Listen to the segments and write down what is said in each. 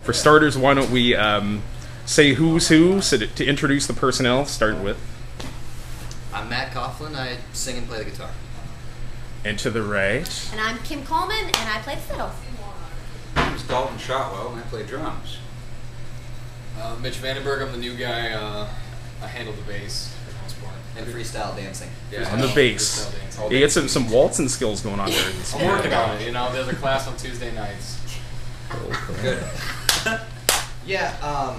For starters, why don't we say who's who, so to introduce the personnel, start with. I'm Matt Coughlin. I sing and play the guitar. And to the right. And I'm Kim Coleman, and I play the fiddle. I'm Dalton Shotwell, and I play drums. Mitch Vandenberg, I'm the new guy. I handle the bass for the most part. And freestyle dancing. Yeah. On the bass. You get some waltzing skills going on there. I'm working on it. You know, there's a class on Tuesday nights. Good. Yeah,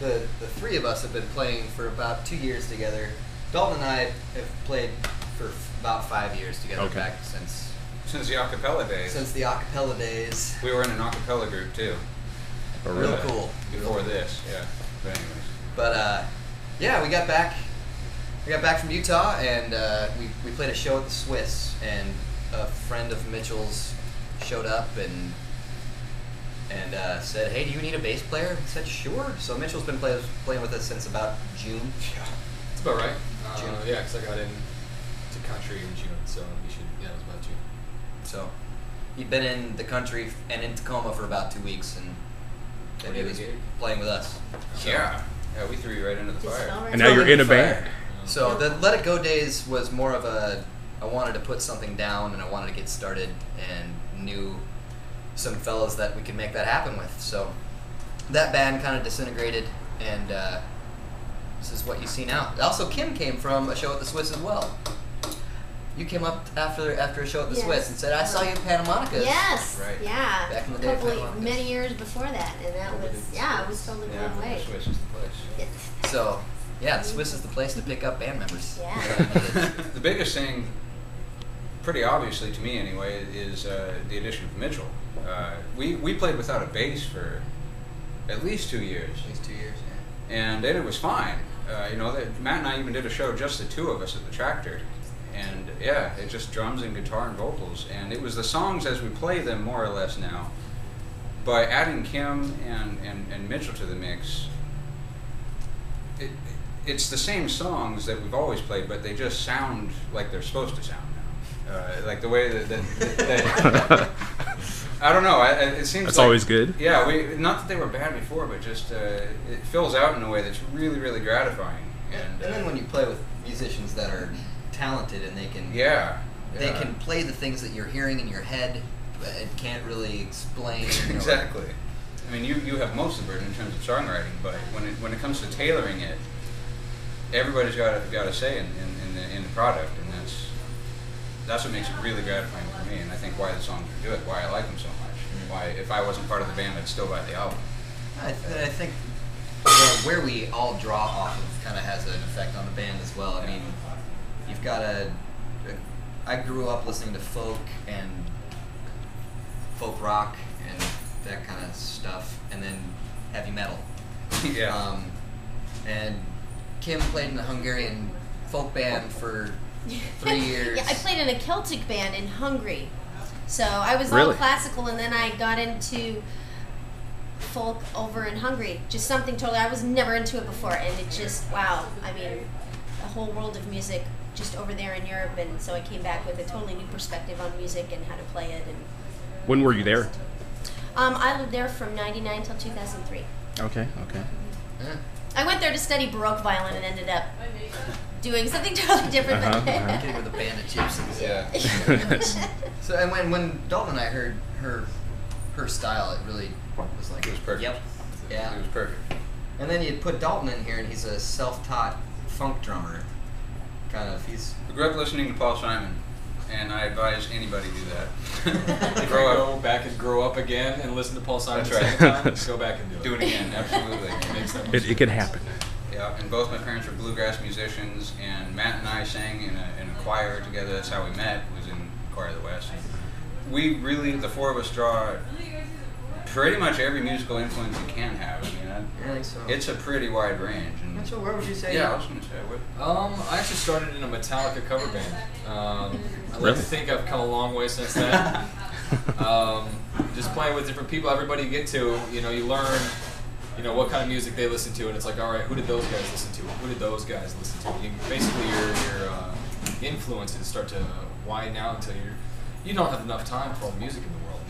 the three of us have been playing for about 2 years together. Dalton and I have played for about 5 years together, back since the acapella days. Since the acapella days. We were in an acapella group too. Oh, Real cool. Before this, yeah. But anyways. But yeah, we got back. We got back from Utah, and we played a show at the Swiss, and a friend of Mitchell's showed up and said, "Hey, do you need a bass player?" I said, "Sure." So Mitchell's been playing with us since about June. Yeah, that's about right. June. Yeah, because I got into country in June, so it was about June. So he'd been in the country and in Tacoma for about 2 weeks, and he was playing with us. So. Yeah, we threw you right into the fire. And now you're in a band. So the Let It Go days was more of I wanted to put something down, and I wanted to get started, and knew some fellas that we could make that happen with. So that band kind of disintegrated, and this is what you see now. Also, Kim came from a show at the Swiss as well. You came up after a show at the Swiss and said, "I saw you in Panamanicas." Yes. Right. Yeah. Back in the day. Many years before that, and that was it was totally blown away. The Swiss is the place. Yes. So yeah, the Swiss is the place to pick up band members. Yeah. The biggest thing, pretty obviously to me anyway, is the addition of Mitchell. We played without a bass for at least 2 years. At least 2 years, yeah. And then it was fine. Matt and I even did a show, just the two of us at the Tractor. And yeah, it's just drums and guitar and vocals. And it was the songs as we play them more or less now. By adding Kim and Mitchell to the mix, it's the same songs that we've always played, but they just sound like they're supposed to sound now. Like the way that I don't know. It seems that's like, always good. Yeah, not that they were bad before, but just it fills out in a way that's really, really gratifying. And then when you play with musicians that are talented and they can they can play the things that you're hearing in your head, but can't really explain. Exactly. I mean, you have most of the burden in terms of songwriting, but when it comes to tailoring it, everybody's got a say in the product, and that's what makes it really gratifying for me, and I think why the songs are good, why I like them so much, why if I wasn't part of the band, I'd still buy the album. I think where we all draw off of kind of has an effect on the band as well. I mean, you've got I grew up listening to folk and folk rock and that kind of stuff, and then heavy metal. Yeah. And Kim played in a Hungarian folk band for 3 years. Yeah, I played in a Celtic band in Hungary. So I was all classical, and then I got into folk over in Hungary. Just something totally, I was never into it before, and it just, wow. I mean, a whole world of music just over there in Europe, and so I came back with a totally new perspective on music and how to play it. And When were you there? I lived there from '99 till 2003. Okay. Yeah. I went there to study Baroque violin and ended up doing something totally different. Getting with a band of gypsies. Yeah. So, and when Dalton and I heard her style, it really was like, It was perfect. Yep. Yeah. It was perfect. And then you put Dalton in here, and he's a self-taught funk drummer. Kind of, I grew up listening to Paul Simon, and I advise anybody to do that. Go back and grow up again and listen to Paul Simon. That's right. Go back and do it. Do it again, absolutely. It can happen. Yeah, and both my parents were bluegrass musicians, and Matt and I sang in a choir together. That's how we met, was in Choir of the West. We really, the four of us, draw pretty much every musical influence you can have. I mean, I think so. It's a pretty wide range. And So where would you say? yeah, I was going to say, I actually started in a Metallica cover band. I like Really? to think I've come a long way since then. Just playing with different people, everybody you get to, you learn, what kind of music they listen to, and it's like, all right, who did those guys listen to? Who did those guys listen to? Basically, your influences start to widen out until you don't have enough time for all the music in the world.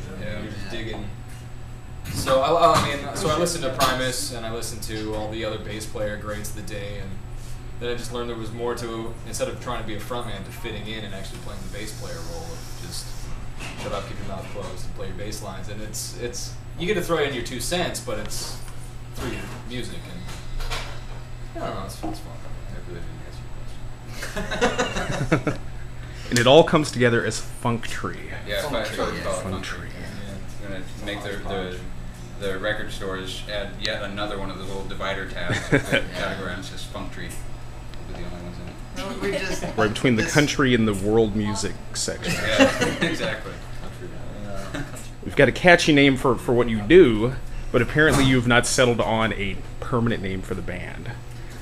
You're just digging So I listened to Primus and I listened to all the other bass player greats of the day, and then I just learned there was more to, instead of trying to be a frontman, to fitting in and actually playing the bass player role of just shut up, keep your mouth closed, and play your bass lines. And it's you get to throw in your 2 cents, but it's through your music, and I don't know, it's fun. I really didn't answer your question. And it all comes together as Funk Tree. Yeah, Funk Tree, yeah. Funk Tree. Yeah. Going to make the record stores add yet another one of the little divider tabs category, and it says Funk Tree. We'll be the only ones in it. No, we just Right between the country and the world music section. Yeah, exactly. We've got a catchy name for what you do, but apparently you've not settled on a permanent name for the band.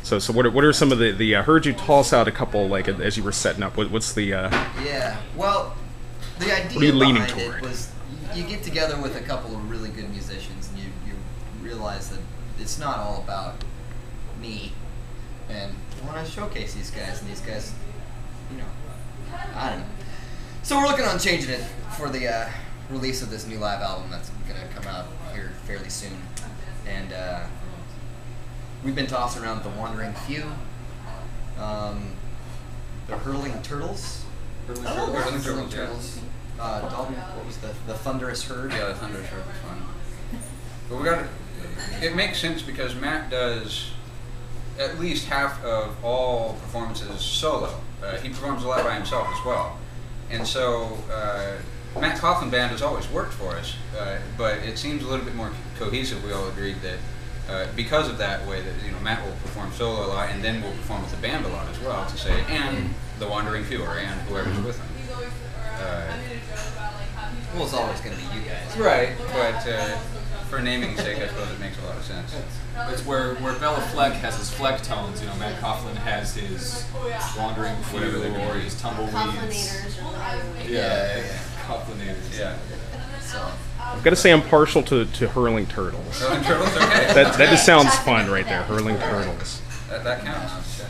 So what are some of the I heard you toss out a couple, like, as you were setting up. What's the Yeah, well, the idea what are you leaning behind toward? it was you get together with a couple of really good musicians and you realize that it's not all about me, and I want to showcase these guys, and these guys, you know, I don't know. So we're looking on changing it for the release of this new live album that's going to come out here fairly soon, and we've been tossing around the Wandering Few, the Hurling Turtles. Hurling Turtles, Dalton, what was the Thunderous Herd? Yeah, the Thunderous Herd was fun. But it makes sense because Matt does at least half of all performances solo. He performs a lot by himself as well. And so Matt Coughlin Band has always worked for us, but it seems a little bit more cohesive. We all agreed that because of that way that Matt will perform solo a lot, and then we'll perform with the band a lot as well, to say, and the Wandering Few, and whoever's with him. Well, it's always going to be you guys. Right, but for naming's sake, I suppose it makes a lot of sense. It's where Bella Fleck has his Fleck tones. Matt Coughlin has his Wandering Few or his Tumbleweeds. Coughlinator's or whatever. Yeah. Coughlinator's. Yeah. So, I've got to say I'm partial to Hurling Turtles. Hurling Turtles, okay. That just sounds fun right there, Hurling Turtles. That counts.